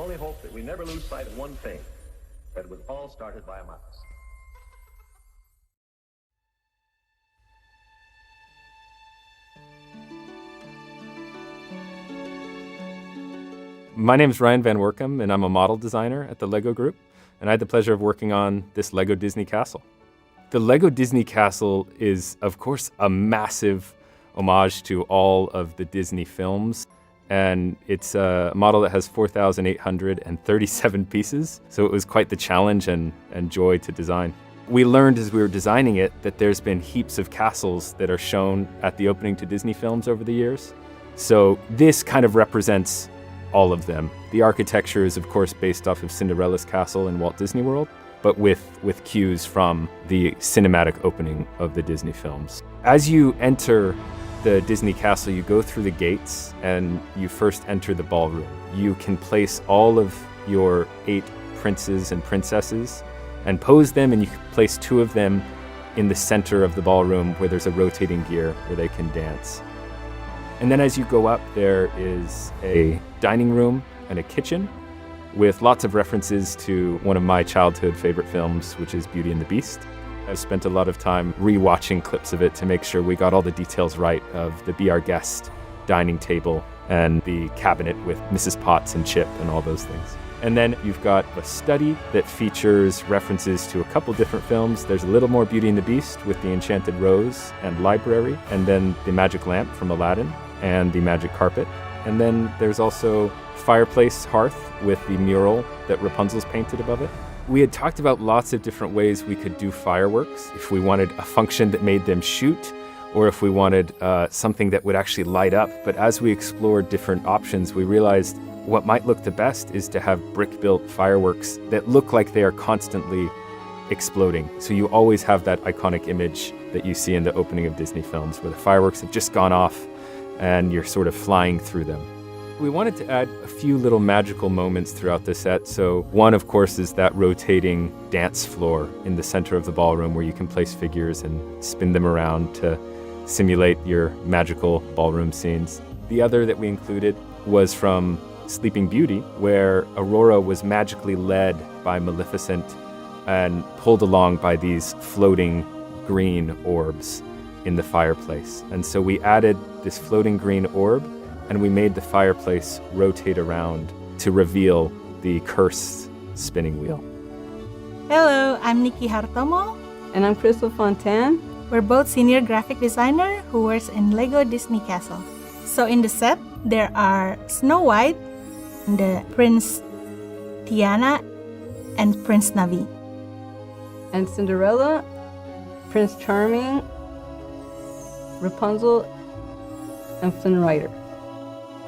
only hope that we never lose sight of one thing, that it was all started by a mouse. My name is Ryan Van Workum, and I'm a model designer at the LEGO Group, and I had the pleasure of working on this LEGO Disney Castle. The LEGO Disney Castle is, of course, a massive homage to all of the Disney films, and it's a model that has 4,837 pieces, so it was quite the challenge and joy to design. We learned as we were designing it that there's been heaps of castles that are shown at the opening to Disney films over the years, so this kind of represents all of them. The architecture is, of course, based off of Cinderella's castle in Walt Disney World, but with cues from the cinematic opening of the Disney films. As you enter the Disney Castle, you go through the gates and you first enter the ballroom. You can place all of your 8 princes and princesses and pose them, and you can place 2 of them in the center of the ballroom where there's a rotating gear where they can dance. And then as you go up, there is a dining room and a kitchen with lots of references to one of my childhood favorite films, which is Beauty and the Beast. I've spent a lot of time rewatching clips of it to make sure we got all the details right of the Be Our Guest dining table and the cabinet with Mrs. Potts and Chip and all those things. And then you've got a study that features references to a couple different films. There's a little more Beauty and the Beast with the Enchanted Rose and Library, and then the Magic Lamp from Aladdin and the Magic Carpet. And then there's also fireplace hearth with the mural that Rapunzel's painted above it. We had talked about lots of different ways we could do fireworks, if we wanted a function that made them shoot, or if we wanted something that would actually light up. But as we explored different options, we realized what might look the best is to have brick-built fireworks that look like they are constantly exploding. So you always have that iconic image that you see in the opening of Disney films where the fireworks have just gone off and you're sort of flying through them. We wanted to add a few little magical moments throughout the set. So one, of course, is that rotating dance floor in the center of the ballroom where you can place figures and spin them around to simulate your magical ballroom scenes. The other that we included was from Sleeping Beauty, where Aurora was magically led by Maleficent and pulled along by these floating green orbs in the fireplace. And so we added this floating green orb, and we made the fireplace rotate around to reveal the cursed spinning wheel. Hello, I'm Nikki Hartomo. And I'm Crystal Fontan. We're both senior graphic designer who works in LEGO Disney Castle. So in the set, there are Snow White, the Prince Tiana, and Prince Navi. And Cinderella, Prince Charming, Rapunzel, and Flynn Rider.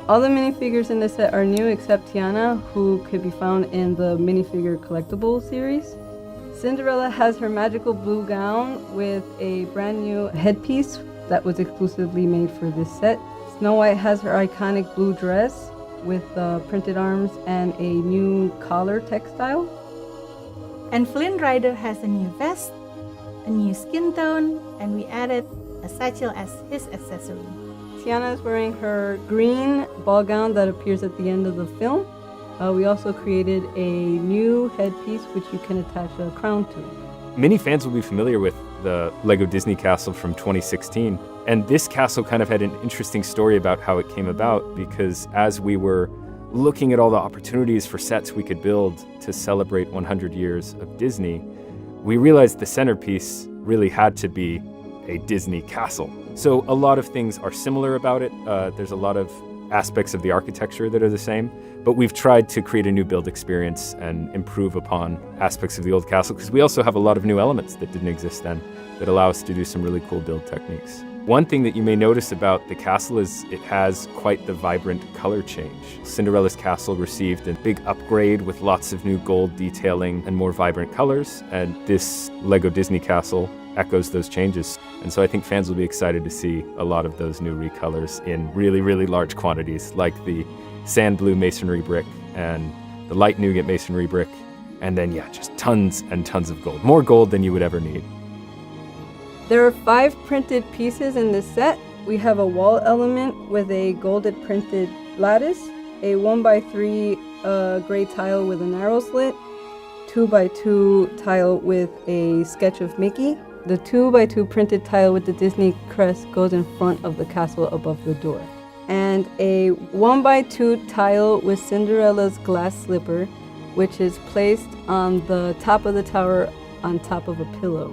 All the minifigures in the set are new except Tiana, who could be found in the minifigure collectible series. Cinderella has her magical blue gown with a brand new headpiece that was exclusively made for this set. Snow White has her iconic blue dress with printed arms and a new collar textile. And Flynn Rider has a new vest, a new skin tone, and we added a satchel as his accessory. Tiana is wearing her green ball gown that appears at the end of the film. We also created a new headpiece which you can attach a crown to. Many fans will be familiar with the LEGO Disney Castle from 2016. And this castle kind of had an interesting story about how it came about, because as we were looking at all the opportunities for sets we could build to celebrate 100 years of Disney, we realized the centerpiece really had to be a Disney castle. So a lot of things are similar about it. There's a lot of aspects of the architecture that are the same, but we've tried to create a new build experience and improve upon aspects of the old castle, because we also have a lot of new elements that didn't exist then that allow us to do some really cool build techniques. One thing that you may notice about the castle is it has quite the vibrant color change. Cinderella's castle received a big upgrade with lots of new gold detailing and more vibrant colors, and this LEGO Disney Castle echoes those changes. And so I think fans will be excited to see a lot of those new recolors in really, really large quantities, like the sand blue masonry brick and the light nougat masonry brick, and then, yeah, just tons and tons of gold. More gold than you would ever need. There are 5 printed pieces in this set. We have a wall element with a golded printed lattice, a 1x3 gray tile with a narrow slit, 2x2 tile with a sketch of Mickey. The 2x2 printed tile with the Disney crest goes in front of the castle above the door. And a 1x2 tile with Cinderella's glass slipper, which is placed on the top of the tower on top of a pillow.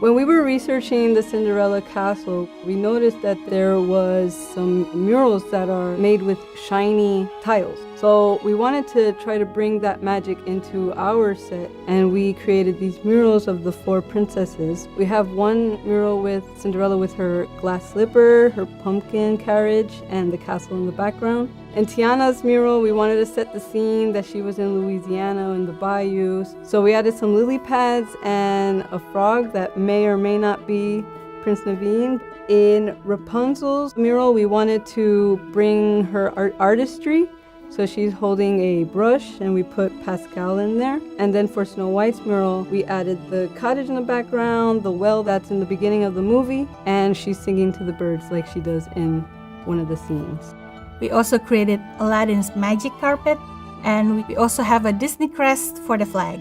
When we were researching the Cinderella castle, we noticed that there was some murals that are made with shiny tiles. So we wanted to try to bring that magic into our set, and we created these murals of the 4 princesses. We have one mural with Cinderella with her glass slipper, her pumpkin carriage, and the castle in the background. In Tiana's mural, we wanted to set the scene that she was in Louisiana in the bayous. So we added some lily pads and a frog that may or may not be Prince Naveen. In Rapunzel's mural, we wanted to bring her artistry. So she's holding a brush, and we put Pascal in there. And then for Snow White's mural, we added the cottage in the background, the well that's in the beginning of the movie, and she's singing to the birds like she does in one of the scenes. We also created Aladdin's magic carpet, and we also have a Disney crest for the flag.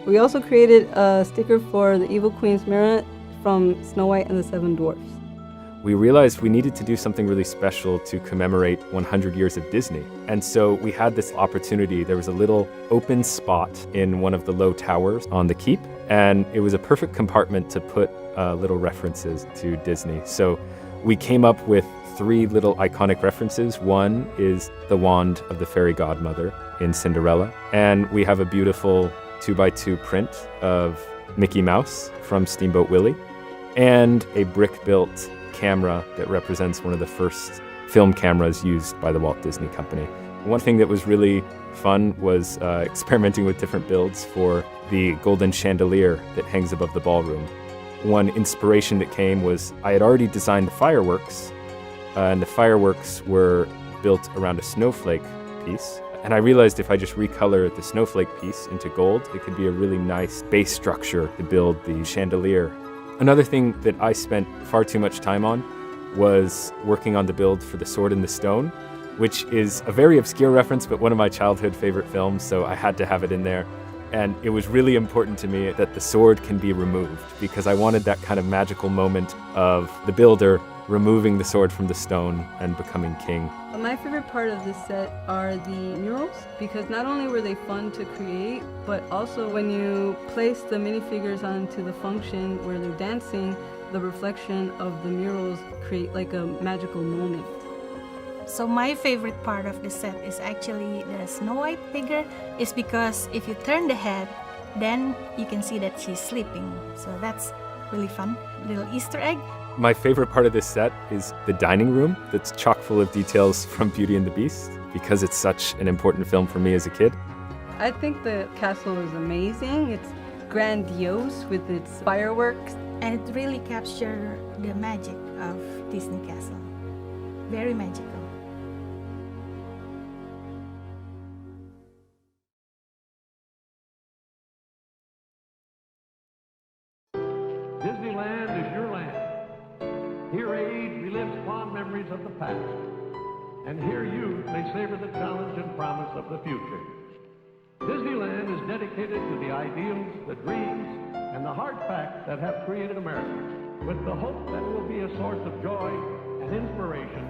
We also created a sticker for the Evil Queen's mirror from Snow White and the Seven Dwarfs. We realized we needed to do something really special to commemorate 100 years of Disney. And so we had this opportunity. There was a little open spot in one of the low towers on the keep, and it was a perfect compartment to put little references to Disney. So we came up with 3 little iconic references. One is the wand of the fairy godmother in Cinderella, and we have a beautiful 2x2 print of Mickey Mouse from Steamboat Willie, and a brick-built camera that represents one of the first film cameras used by the Walt Disney Company. One thing that was really fun was experimenting with different builds for the golden chandelier that hangs above the ballroom. One inspiration that came was I had already designed the fireworks, and the fireworks were built around a snowflake piece. And I realized if I just recolor the snowflake piece into gold, it could be a really nice base structure to build the chandelier. Another thing that I spent far too much time on was working on the build for The Sword in the Stone, which is a very obscure reference, but one of my childhood favorite films, so I had to have it in there. And it was really important to me that the sword can be removed, because I wanted that kind of magical moment of the builder removing the sword from the stone and becoming king. My favorite part of this set are the murals, because not only were they fun to create, but also when you place the minifigures onto the function where they're dancing, the reflection of the murals create like a magical moment. So my favorite part of the set is actually the Snow White figure, is because if you turn the head, then you can see that she's sleeping. So that's really fun. Little Easter egg. My favorite part of this set is the dining room that's chock full of details from Beauty and the Beast, because it's such an important film for me as a kid. I think the castle is amazing. It's grandiose with its fireworks. And it really captures the magic of Disney Castle. Very magical. Disneyland is your land. Here age relives fond memories of the past. And here youth may savor the challenge and promise of the future. Disneyland is dedicated to the ideals, the dreams, and the hard facts that have created America, with the hope that it will be a source of joy and inspiration